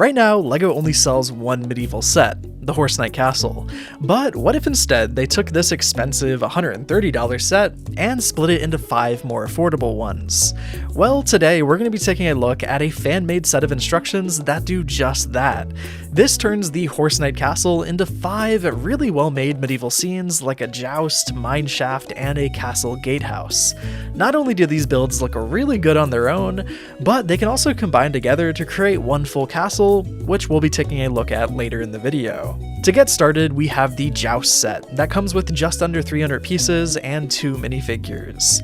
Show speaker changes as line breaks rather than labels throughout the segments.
Right now, LEGO only sells one medieval set, the Horse Knight Castle, but what if instead they took this expensive $130 set and split it into 5 more affordable ones? Well, today we're going to be taking a look at a fan-made set of instructions that do just that. This turns the Horse Knight Castle into 5 really well-made medieval scenes like a joust, mine shaft, and a castle gatehouse. Not only do these builds look really good on their own, but they can also combine together to create one full castle, which we'll be taking a look at later in the video. To get started, we have the Joust set that comes with just under 300 pieces and 2 minifigures.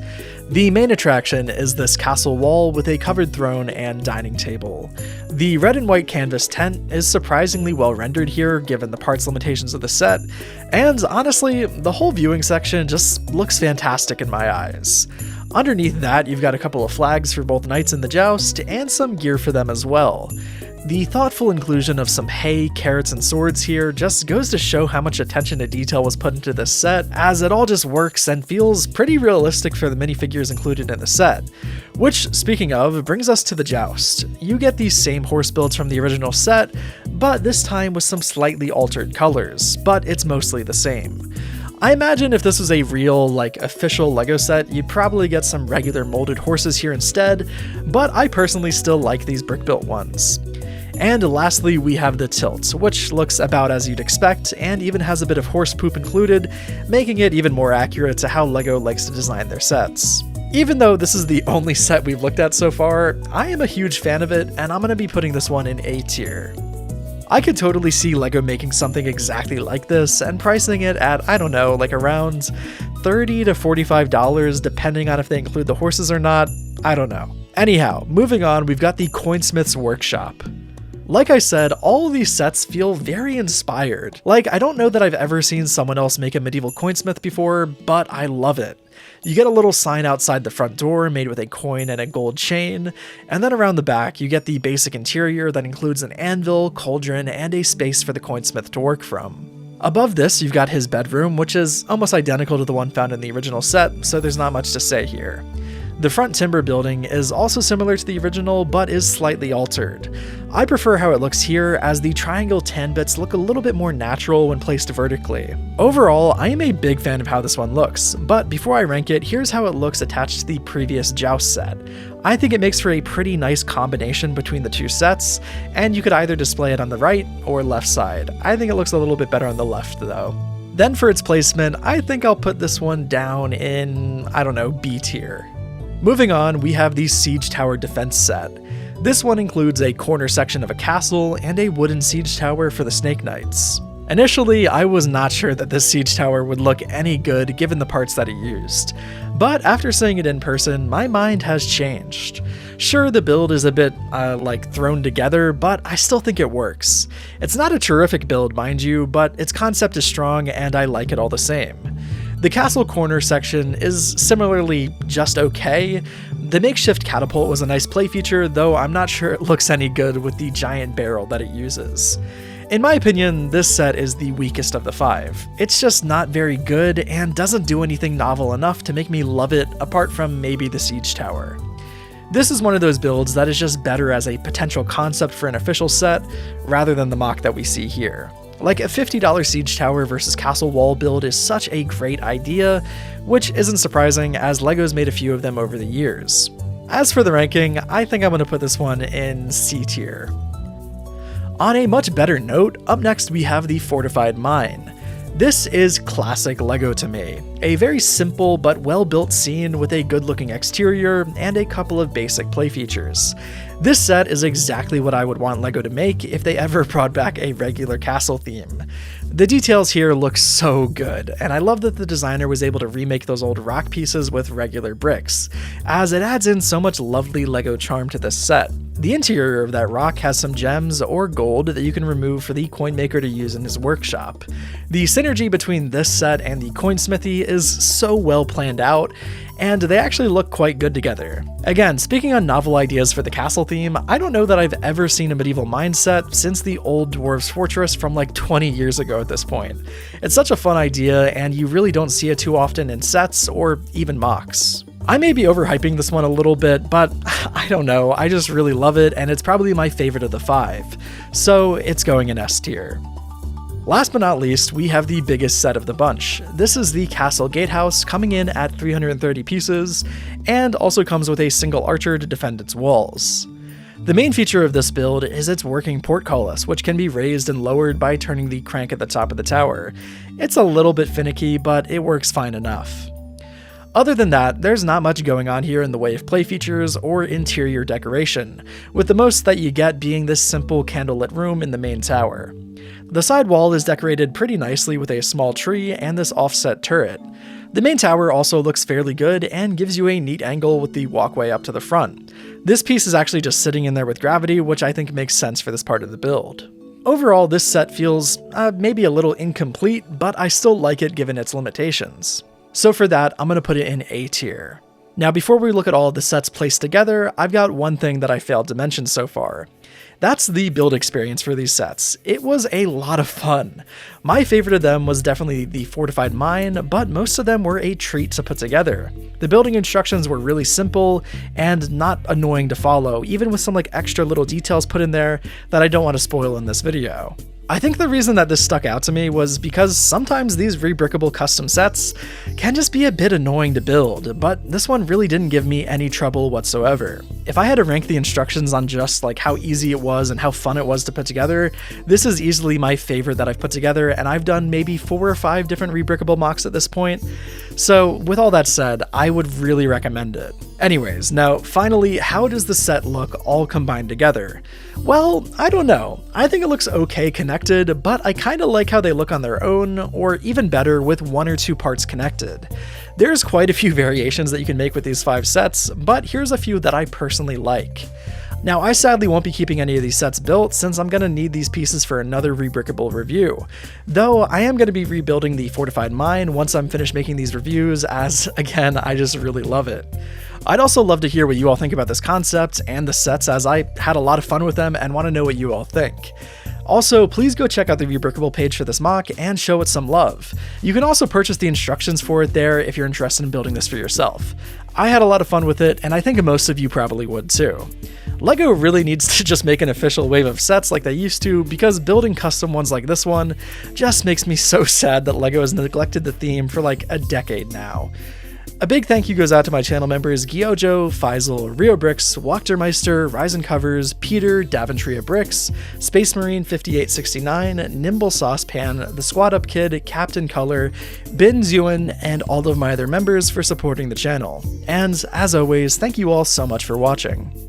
The main attraction is this castle wall with a covered throne and dining table. The red and white canvas tent is surprisingly well rendered here given the parts limitations of the set, and honestly, the whole viewing section just looks fantastic in my eyes. Underneath that, you've got a couple of flags for both knights in the joust, and some gear for them as well. The thoughtful inclusion of some hay, carrots, and swords here just goes to show how much attention to detail was put into this set, as it all just works and feels pretty realistic for the minifigures included in the set. Which, speaking of, brings us to the joust. You get these same horse builds from the original set, but this time with some slightly altered colors, but it's mostly the same. I imagine if this was a real, official LEGO set, you'd probably get some regular molded horses here instead, but I personally still like these brick-built ones. And lastly, we have the tilt, which looks about as you'd expect, and even has a bit of horse poop included, making it even more accurate to how LEGO likes to design their sets. Even though this is the only set we've looked at so far, I am a huge fan of it, and I'm going to be putting this one in A tier. I could totally see LEGO making something exactly like this and pricing it at, I don't know, around $30 to $45 depending on if they include the horses or not, I don't know. Anyhow, moving on, we've got the Coinsmith's Workshop. Like I said, all of these sets feel very inspired. I don't know that I've ever seen someone else make a medieval coinsmith before, but I love it. You get a little sign outside the front door made with a coin and a gold chain, and then around the back you get the basic interior that includes an anvil, cauldron, and a space for the coinsmith to work from. Above this, you've got his bedroom, which is almost identical to the one found in the original set, so there's not much to say here. The front timber building is also similar to the original, but is slightly altered. I prefer how it looks here, as the triangle tan bits look a little bit more natural when placed vertically. Overall, I am a big fan of how this one looks, but before I rank it, here's how it looks attached to the previous Joust set. I think it makes for a pretty nice combination between the two sets, and you could either display it on the right or left side. I think it looks a little bit better on the left though. Then for its placement, I think I'll put this one down in, B tier. Moving on, we have the Siege Tower Defense set. This one includes a corner section of a castle and a wooden siege tower for the Snake Knights. Initially, I was not sure that this siege tower would look any good given the parts that it used, but after seeing it in person, my mind has changed. Sure, the build is a bit, thrown together, but I still think it works. It's not a terrific build, mind you, but its concept is strong and I like it all the same. The castle corner section is similarly just okay. The makeshift catapult was a nice play feature, though I'm not sure it looks any good with the giant barrel that it uses. In my opinion, this set is the weakest of the 5. It's just not very good and doesn't do anything novel enough to make me love it, apart from maybe the siege tower. This is one of those builds that is just better as a potential concept for an official set, rather than the mock that we see here. A $50 siege tower versus castle wall build is such a great idea, which isn't surprising as LEGO's made a few of them over the years. As for the ranking, I think I'm going to put this one in C tier. On a much better note, up next we have the Fortified Mine. This is classic LEGO to me. A very simple but well-built scene with a good-looking exterior and a couple of basic play features. This set is exactly what I would want LEGO to make if they ever brought back a regular castle theme. The details here look so good, and I love that the designer was able to remake those old rock pieces with regular bricks, as it adds in so much lovely LEGO charm to this set. The interior of that rock has some gems or gold that you can remove for the coin maker to use in his workshop. The synergy between this set and the Coinsmithy is so well planned out, and they actually look quite good together. Again, speaking on novel ideas for the castle theme, I don't know that I've ever seen a medieval mine set since the Old Dwarves Fortress from 20 years ago at this point. It's such a fun idea, and you really don't see it too often in sets or even mocks. I may be overhyping this one a little bit, but I don't know, I just really love it, and it's probably my favorite of the 5, so it's going in S tier. Last but not least, we have the biggest set of the bunch. This is the Castle Gatehouse, coming in at 330 pieces, and also comes with a single archer to defend its walls. The main feature of this build is its working portcullis, which can be raised and lowered by turning the crank at the top of the tower. It's a little bit finicky, but it works fine enough. Other than that, there's not much going on here in the way of play features or interior decoration, with the most that you get being this simple candlelit room in the main tower. The side wall is decorated pretty nicely with a small tree and this offset turret. The main tower also looks fairly good and gives you a neat angle with the walkway up to the front. This piece is actually just sitting in there with gravity, which I think makes sense for this part of the build. Overall, this set feels maybe a little incomplete, but I still like it given its limitations. So for that, I'm going to put it in A tier. Now before we look at all of the sets placed together, I've got one thing that I failed to mention so far. That's the build experience for these sets. It was a lot of fun. My favorite of them was definitely the Fortified Mine, but most of them were a treat to put together. The building instructions were really simple and not annoying to follow, even with some extra little details put in there that I don't want to spoil in this video. I think the reason that this stuck out to me was because sometimes these rebrickable custom sets can just be a bit annoying to build, but this one really didn't give me any trouble whatsoever. If I had to rank the instructions on just how easy it was and how fun it was to put together, this is easily my favorite that I've put together, and I've done maybe 4 or 5 different rebrickable mocks at this point. So with all that said, I would really recommend it. Anyways, now finally, how does the set look all combined together? Well, I don't know. I think it looks okay connected, but I kinda like how they look on their own, or even better with 1 or 2 parts connected. There's quite a few variations that you can make with these 5 sets, but here's a few that I personally like. Now, I sadly won't be keeping any of these sets built since I'm going to need these pieces for another rebrickable review, though I am going to be rebuilding the Fortified Mine once I'm finished making these reviews, as again, I just really love it. I'd also love to hear what you all think about this concept and the sets, as I had a lot of fun with them and want to know what you all think. Also, please go check out the rebrickable page for this mock and show it some love. You can also purchase the instructions for it there if you're interested in building this for yourself. I had a lot of fun with it, and I think most of you probably would too. LEGO really needs to just make an official wave of sets like they used to, because building custom ones like this one just makes me so sad that LEGO has neglected the theme for a decade now. A big thank you goes out to my channel members Gyojo, Faisal, Rio Bricks, Wachtermeister, Ryzen Covers, Peter, Daventria Bricks, Space Marine 5869, Nimble Saucepan, The Squad Up Kid, Captain Color, Bin Zuen, and all of my other members for supporting the channel. And as always, thank you all so much for watching.